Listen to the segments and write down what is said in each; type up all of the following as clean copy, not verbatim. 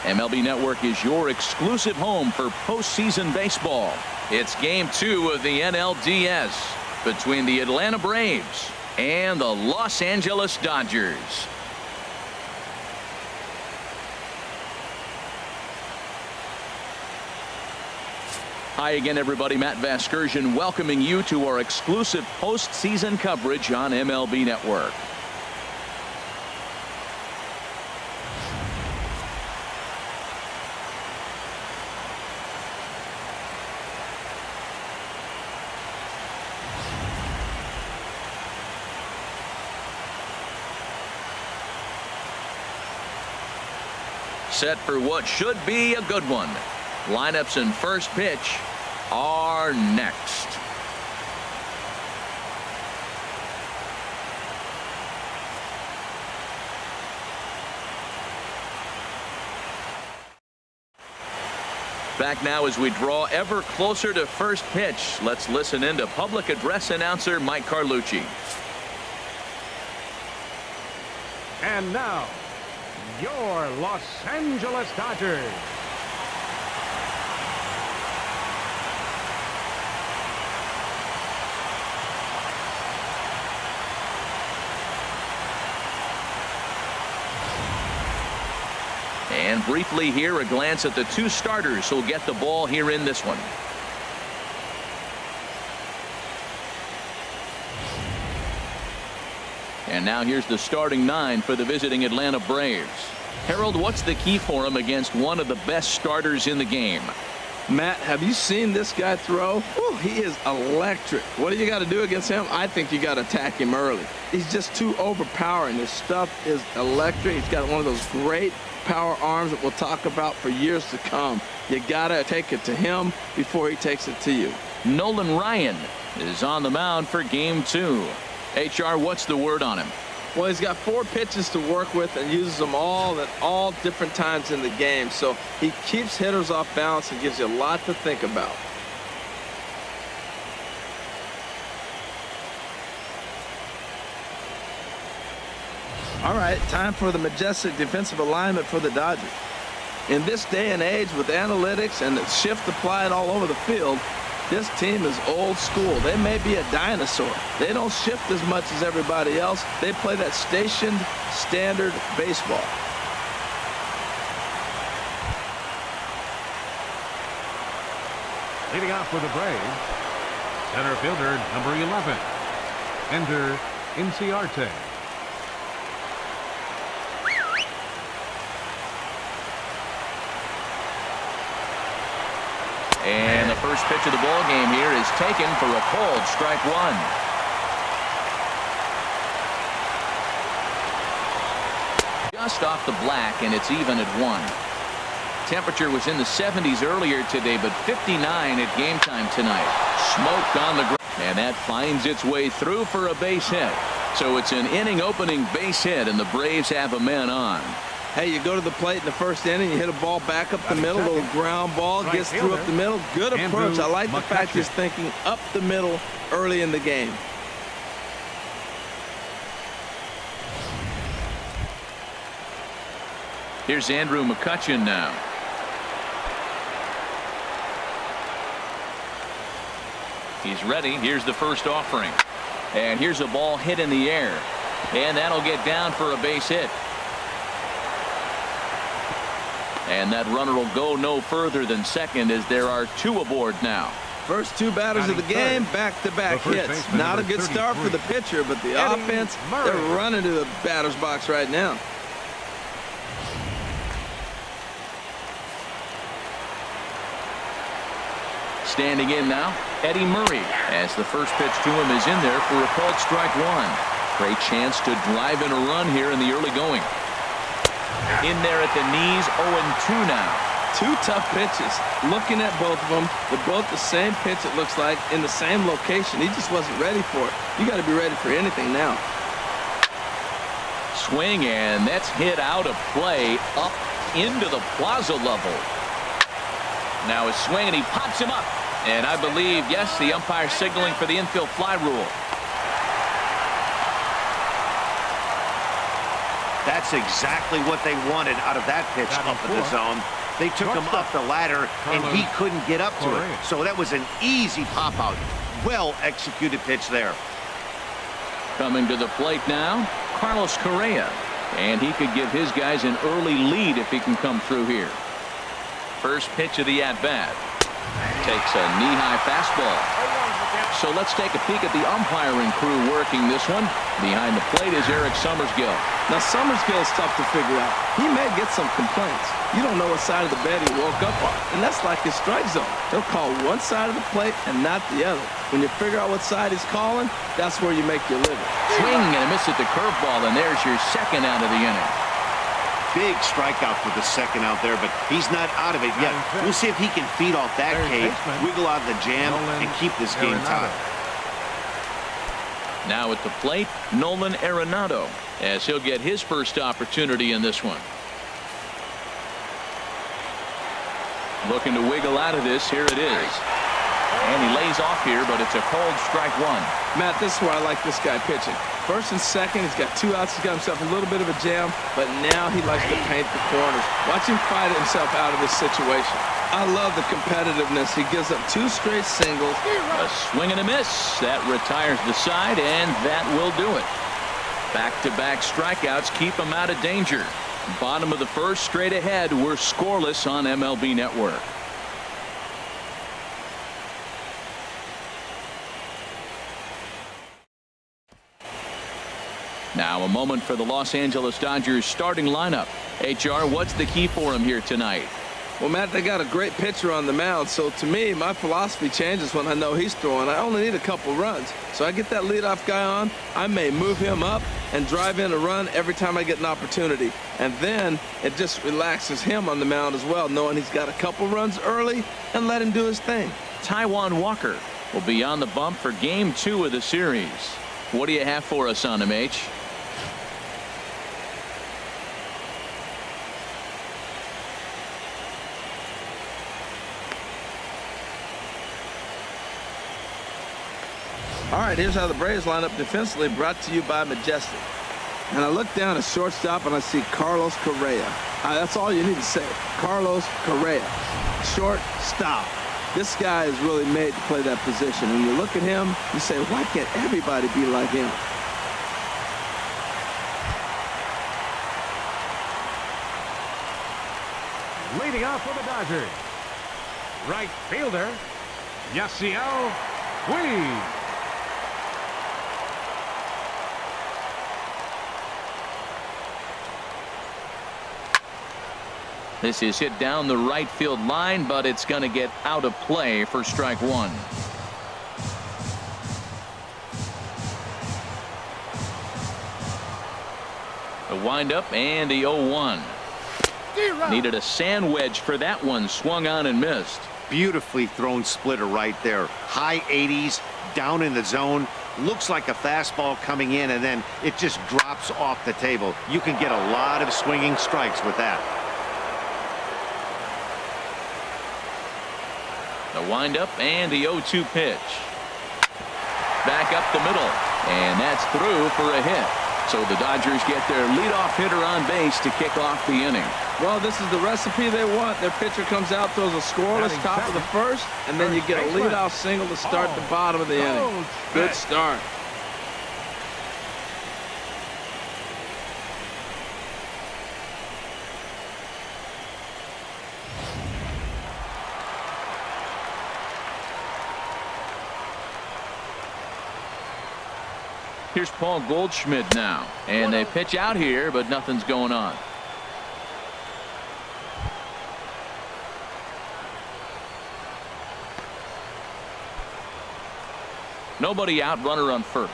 MLB Network is your exclusive home for postseason baseball. It's Game 2 of the NLDS between the Atlanta Braves and the Los Angeles Dodgers. Hi again, everybody. Matt Vasgersian welcoming you to our exclusive postseason coverage on MLB Network. Set for what should be a good one. Lineups and first pitch are next. Back now as we draw ever closer to first pitch. Let's listen in to public address announcer Mike Carlucci. And now, your Los Angeles Dodgers. And briefly here, a glance at the two starters who'll get the ball here in this one. And now here's the starting nine for the visiting Atlanta Braves. Harold, what's the key for him against one of the best starters in the game? Matt, have you seen this guy throw? Whew, he is electric. What do you got to do against him? I think you got to attack him early. He's just too overpowering. His stuff is electric. He's got one of those great power arms that we'll talk about for years to come. You got to take it to him before he takes it to you. Nolan Ryan is on the mound for Game 2. HR, what's the word on him? Well, he's got 4 pitches to work with and uses them all at all different times in the game. So he keeps hitters off balance and gives you a lot to think about. All right, time for the majestic defensive alignment for the Dodgers. In this day and age with analytics and the shift applied all over the field, this team is old school. They may be a dinosaur. They don't shift as much as everybody else. They play that stationed, standard baseball. Leading off for the Braves, center fielder number 11, Ender Inciarte. And the first pitch of the ball game here is taken for a called strike one. Just off the black, and it's even at 1. Temperature was in the 70s earlier today, but 59 at game time tonight. Smoked on the ground, and that finds its way through for a base hit. So it's an inning opening base hit, and the Braves have a man on. Hey, you go to the plate in the first inning, you hit a ball back up the middle, a little ground ball, gets through up the middle. Good approach. I like the fact he's thinking up the middle early in the game. Here's Andrew McCutchen now. He's ready. Here's the first offering. And here's a ball hit in the air. And that'll get down for a base hit. And that runner will go no further than second as there are 2 aboard now. First 2 batters of the game, back-to-back hits. Not a good start for the pitcher, but the offense, they're running to the batter's box right now. Standing in now, Eddie Murray, as the first pitch to him is in there for a called strike one. Great chance to drive in a run here in the early going. In there at the knees, 0-2 now. 2 tough pitches. Looking at both of them, they're both the same pitch, it looks like, in the same location. He just wasn't ready for it. You got to be ready for anything now. Swing, and that's hit out of play up into the plaza level. Now a swing, and he pops him up. And I believe, yes, the umpire signaling for the infield fly rule. That's exactly what they wanted out of that pitch up in the zone. They took him up the ladder, and he couldn't get up to it. So that was an easy pop-out. Well-executed pitch there. Coming to the plate now, Carlos Correa. And he could give his guys an early lead if he can come through here. First pitch of the at-bat. Takes a knee-high fastball. So let's take a peek at the umpiring crew working this one. Behind the plate is Eric Summersgill. Now, Summersgill is tough to figure out. He may get some complaints. You don't know what side of the bed he woke up on, and that's like his strike zone. He'll call one side of the plate and not the other. When you figure out what side he's calling, that's where you make your living. Swing and a miss at the curveball, and there's your second out of the inning. Big strikeout for the second out there, but he's not out of it yet. We'll see if he can feed off that cage, wiggle out of the jam, and keep this game tied. Now at the plate, Nolan Arenado, as he'll get his first opportunity in this one. Looking to wiggle out of this. Here it is. And he lays off here, but it's a cold strike one. Matt, this is where I like this guy pitching. First and second, he's got 2 outs. He's got himself a little bit of a jam, but now he likes to paint the corners. Watch him fight himself out of this situation. I love the competitiveness. He gives up 2 straight singles. A swing and a miss. That retires the side, and that will do it. Back-to-back strikeouts keep him out of danger. Bottom of the first, straight ahead. We're scoreless on MLB Network. Now a moment for the Los Angeles Dodgers starting lineup. HR, what's the key for him here tonight? Well, Matt, they got a great pitcher on the mound, so to me, my philosophy changes when I know he's throwing. I only need a couple runs. So I get that leadoff guy on, I may move him up and drive in a run every time I get an opportunity. And then it just relaxes him on the mound as well, knowing he's got a couple runs early and let him do his thing. Taijuan Walker will be on the bump for Game 2 of the series. What do you have for us on him, H? All right, here's how the Braves line up defensively, brought to you by Majestic. And I look down at shortstop and I see Carlos Correa. That's all you need to say. Carlos Correa, shortstop. This guy is really made to play that position. When you look at him, you say, why can't everybody be like him? Leading off for the Dodgers, right fielder, Yasiel Puig. This is hit down the right field line, but it's going to get out of play for strike one. The windup and the 0-1. Needed a sand wedge for that one. Swung on and missed. Beautifully thrown splitter right there. High 80s, down in the zone. Looks like a fastball coming in, and then it just drops off the table. You can get a lot of swinging strikes with that. The windup and the 0-2 pitch. Back up the middle, and that's through for a hit. So the Dodgers get their leadoff hitter on base to kick off the inning. Well, this is the recipe they want. Their pitcher comes out, throws a scoreless top of the first, and then you get a leadoff single to start the bottom of the inning. Good start. Here's Paul Goldschmidt now, and they pitch out here, but nothing's going on. Nobody out, runner on first.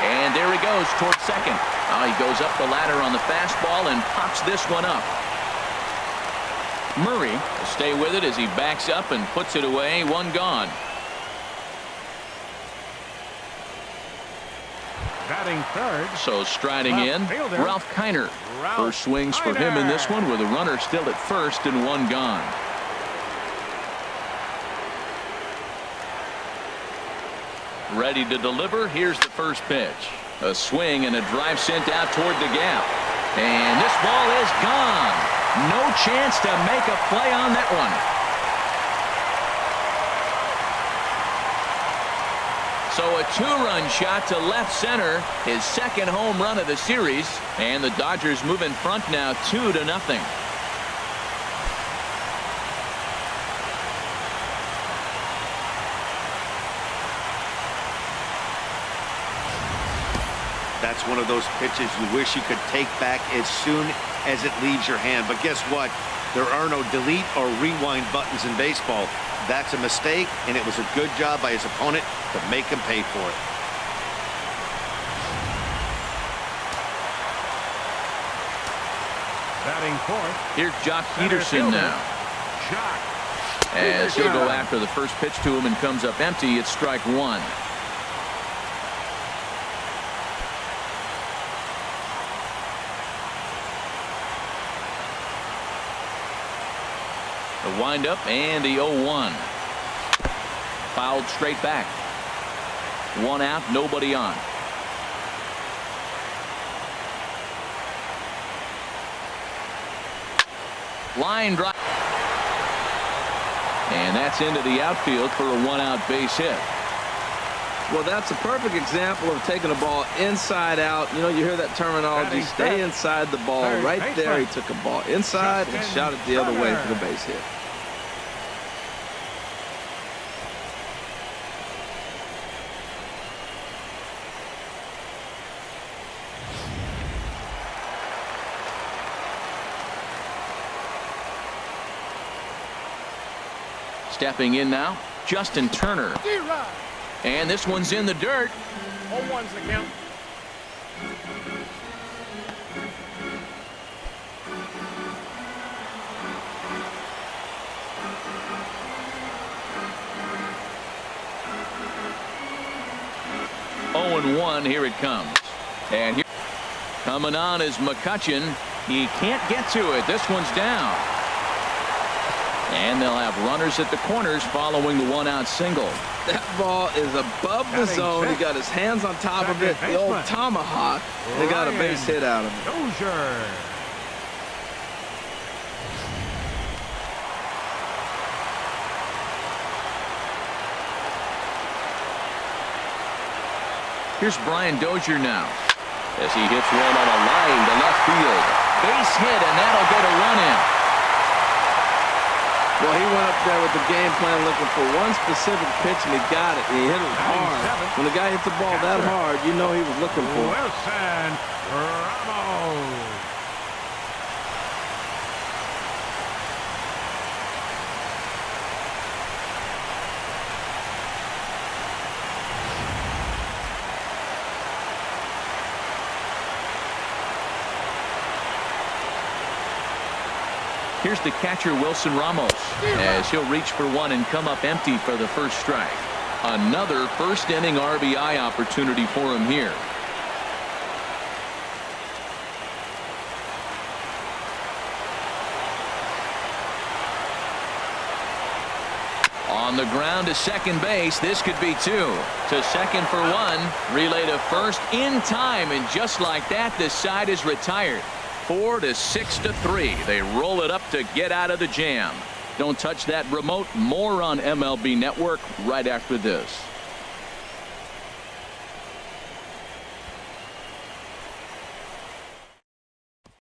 And there he goes towards second. He goes up the ladder on the fastball and pops this one up. Murray will stay with it as he backs up and puts it away. One gone. Batting third. So striding in, Ralph Kiner. First swings for him in this one with a runner still at first and one gone. Ready to deliver. Here's the first pitch. A swing and a drive sent out toward the gap. And this ball is gone. No chance to make a play on that one. So a two-run shot to left center, his second home run of the series, and the Dodgers move in front now 2-0. That's one of those pitches you wish you could take back as soon as it leaves your hand. But guess what? There are no delete or rewind buttons in baseball. That's a mistake, and it was a good job by his opponent to make him pay for it. Batting fourth. Here's Jock Peterson now. Jock. As he'll go after the first pitch to him and comes up empty, it's strike one. The windup and the 0-1. Fouled straight back. One out, nobody on. Line drive. And that's into the outfield for a one-out base hit. Well, that's a perfect example of taking a ball inside out. You know, you hear that terminology, stay inside the ball. Right there, he took a ball inside and shot it the other way for the base hit. Stepping in now, Justin Turner. And this one's in the dirt. 0-1's the count. Oh, 1, here it comes. And here coming on is McCutchen. He can't get to it. This one's down. And they'll have runners at the corners following the one-out single. That ball is above the zone. He got his hands on top of it. The old tomahawk. They got a base hit out of it. Dozier. Here's Brian Dozier now as he hits one on a line to left field. Base hit, and that'll get a run in. Well, he went up there with the game plan looking for one specific pitch, and he got it, and he hit it hard. When the guy hits the ball that hard, you know he was looking for it. Wilson Ramos. Here's the catcher, Wilson Ramos, as he'll reach for one and come up empty for the first strike. Another first-inning RBI opportunity for him here. On the ground to second base. This could be two. To second for one. Relay to first in time, and just like that, this side is retired. 4-6-3. They roll it up to get out of the jam. Don't touch that remote. More on MLB Network right after this.